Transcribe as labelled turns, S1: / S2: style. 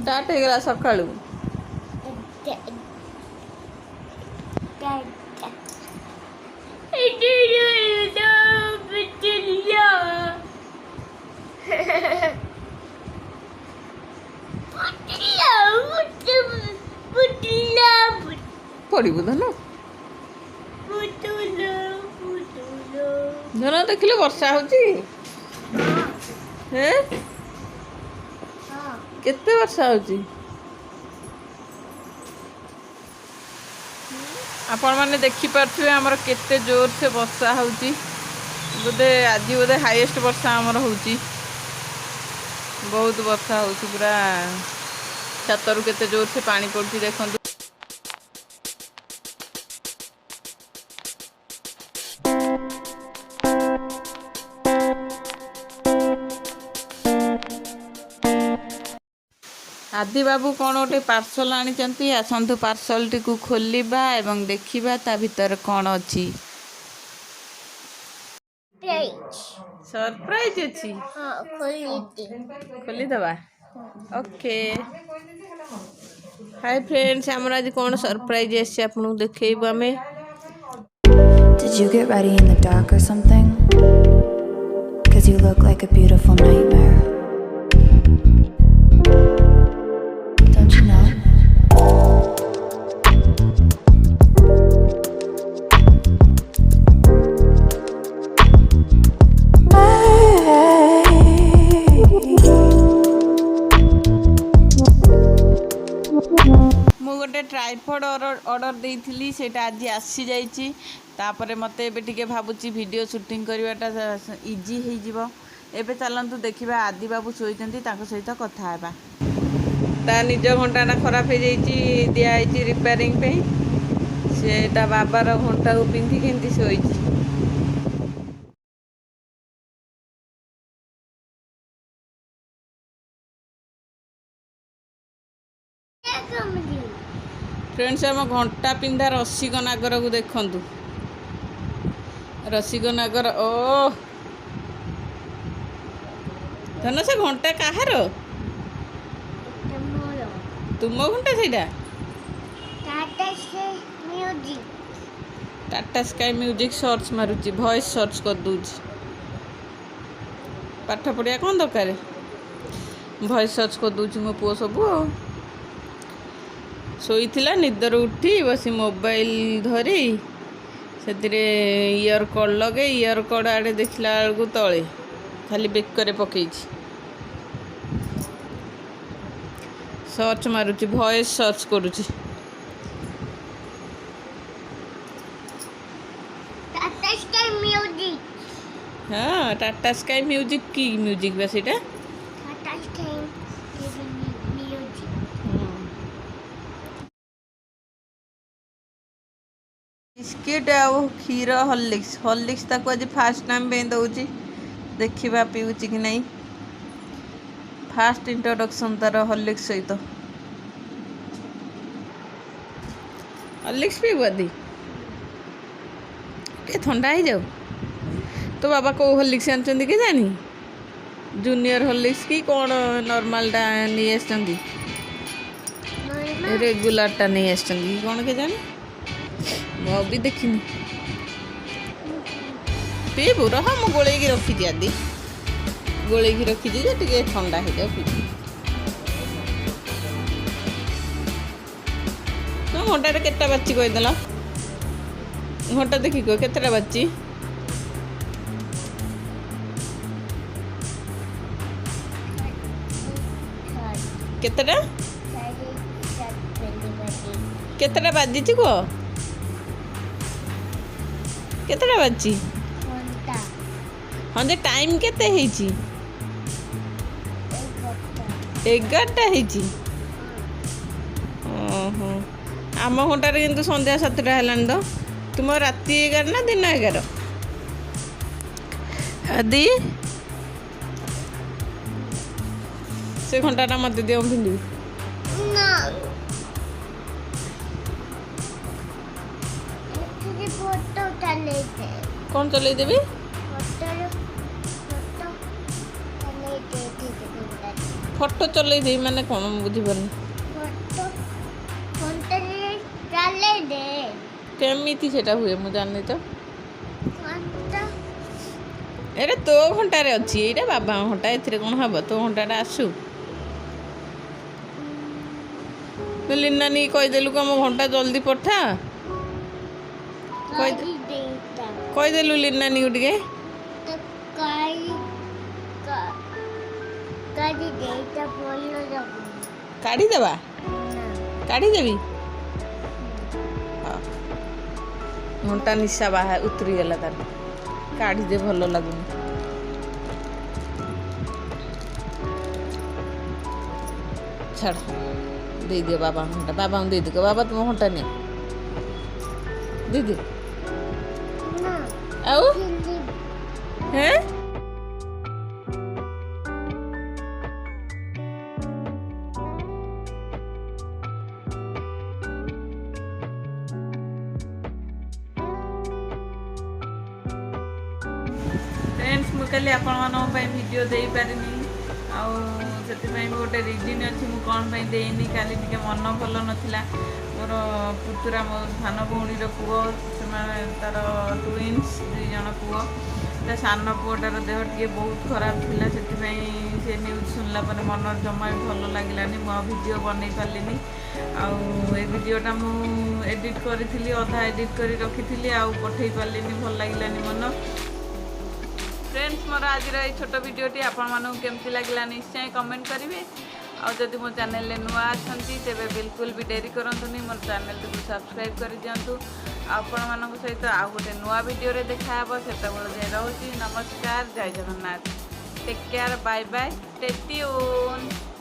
S1: Start हो गला सकाळू पड़ू धन धन देखिले वर्षा होची केते वर्षा होची आपण माने देखि पारथुवे हमर केते जोर से वर्षा होची बोधे आज बोधे हाईएस्ट वर्षा हमर होची बहुत वर्षा होची पूरा छतरु केते जोर से पानी पड़ती देखंतु आदि बाबू कौन गोटे पार्सल आनी आसतु पार्सल टी खोलिबा एवं देखिबा ता भीतर कौन अच्छी सरप्राइज अच्छी खोली दबा ओके हाय फ्रेंड्स हमरा आज कौन सरप्राइज आसी आपन देखैबा में
S2: Did you get ready in the dark or something? 'Cause you look like a beautiful nightmare. Don't you know?
S1: मु गोटे ट्राइपॉड ऑर्डर देइथिली सेटा आज आसी जाइची तापरे मते एबे टिके भाबुची वीडियो शूटिंग करवाटा इजी हो जिवो एबे चलंतु देखिबा आदि बाबू सोइचंती ताको सहित कथा हेबा ता निज घंटाटा खराब हो जाइची दिया आइची रिपेयरिंग पे से ता बाबार घंटा को पिंथि केंती सोइची फ्रेंड्स आम घंटा पिंधा रसिक नागर को देखंतु रसिक नागर ओ धन से घंटा कहार तुम घंटा सेटा टाटा स्काई म्यूजिक सर्च मारुची वॉइस सर्च कर दूची पाठ पढ़िया कौन दरकार वॉइस सर्च कर दूची मो पुओ सब शोईथिला निदर उठी बसी मोबाइल धरी से इयर कड लगे इयर कड आड़े देखला बेलू तले खाली बेकरे पकई सर्च मारुची वॉइस सर्च करुची हाँ टाटा स्काई म्यूजिक की म्यूजिक बस इटा बिस्किट आउ क्षीर हॉर्लिक्स ताको आज फास्ट टाइम पे दउची देखिबा पिउची कि नहीं फास्ट इंट्रोडक्शन तार हॉर्लिक्स सहित हॉर्लिक्स पीबो दी टे ठंडा ही जाऊ तो बाबा को हॉर्लिक्स आनचंदी के जानी जूनियर हॉर्लिक्स की कौन नॉर्मल टा नहीं आछंदी रेगुलर टा नहीं आछंदी कौन के जानी मैं भी देखनी पीबू रह मु गोले रखी आदि गोले रखी टे ठंडा हो जाओ पी घंटा केटा बाची कहीदेल घंटा देखी कह केतटा बाची केतटा केतटा बाजी कह केतटा बाजी हाँ जे टाइम केते हेची 11टा हेची ओहो आम घंटार किंतु संध्या 7टा हेलान तो तुम राति 11 ना दिन 11 आदि से घंटाटा मत दियो पिंधि कौन चल देवी ଫଟୋ ଚଲେଇଦେବି ମାନେ କ'ଣ ମୁଁ ବୁଝିପାରୁନି। କେମିତି ସେଟା ହୁଏ ମୁଁ ଜାଣିନି ତ। ଏଇଟା ତୋ ଘଣ୍ଟାରେ ଅଛି, ଏଇଟା ବାବାଙ୍କ ଘଣ୍ଟା, ଏଥିରେ କ'ଣ ହବ? ତୋ ଘଣ୍ଟାଟା ଆସୁ। ତୁ ଲିନାନୀ କହିଦେଲୁ କ'ଣ ମୋ ଘଣ୍ଟା ଜଲ୍ଦି ପଠା, କହିଦେଲୁ ଲିନାନୀକୁ ଟିକେ। କାଢ଼ିଦେବା, କାଢ଼ିଦେବି। ଘଣ୍ଟା ନିଶା ବାହା ଉତରିଗଲା ତାର, କାଢ଼ିଦେ, ଭଲ ଲାଗୁନି। ଛାଡ଼, ଦେଇଦିଅ ବାବାଙ୍କ ଘଣ୍ଟା, ବାବାଙ୍କୁ ଦେଇଦିଅ, ବାବା ତୁମ ଘଣ୍ଟା ନିଅ, ଦେଇଦିଅ। ଆଉ ହେଁ फ्रेंड्स ମୁଁ କାଲି ଆପଣମାନଙ୍କ ପାଇଁ ଭିଡ଼ିଓ ଦେଇପାରିନି, ଆଉ ସେଥିପାଇଁ ବି ଗୋଟେ ରିଜିନ୍ ଅଛି ମୁଁ କ'ଣ ପାଇଁ ଦେଇନି। କାଲି ଟିକେ ମନ ଭଲ ନଥିଲା। ମୋର ପୁତୁରା, ମୋ ସାନ ଭଉଣୀର ପୁଅ, ସେମାନେ ତାର ଟ୍ୱିନ୍ସ 2 ଜଣ ପୁଅ। ତା ସାନ ପୁଅଟାର ଦେହ ଟିକେ ବହୁତ ଖରାପ ଥିଲା, ସେଥିପାଇଁ ସେ ନ୍ୟୁଜ୍ ଶୁଣିଲା ପରେ ମନ ଜମା ବି ଭଲ ଲାଗିଲାନି। ମୁଁ ଆଉ ଭିଡ଼ିଓ ବନେଇ ପାରିଲିନି। ଆଉ ଏ ଭିଡ଼ିଓଟା ମୁଁ ଏଡ଼ିଟ୍ କରିଥିଲି, ଅଧା ଏଡ଼ିଟ୍ କରି ରଖିଥିଲି, ଆଉ ପଠେଇ ପାରିଲିନି, ଭଲ ଲାଗିଲାନି ମନ। फ्रेंड्स मोर आज छोट भिडियोटी आपको केमती लगला निश्चय कमेंट करेंगे। और जदि मो चैनल नुआ अच्छा तेज बिल्कुल भी डेरी करतुनि, मोर चैनल को सब्सक्राइब कर दिंतु। आपण सहित आउ गोटे नुआ भिडियो देखा से रोची। नमस्कार, जय Jagannath, take care, bye bye, stay tuned.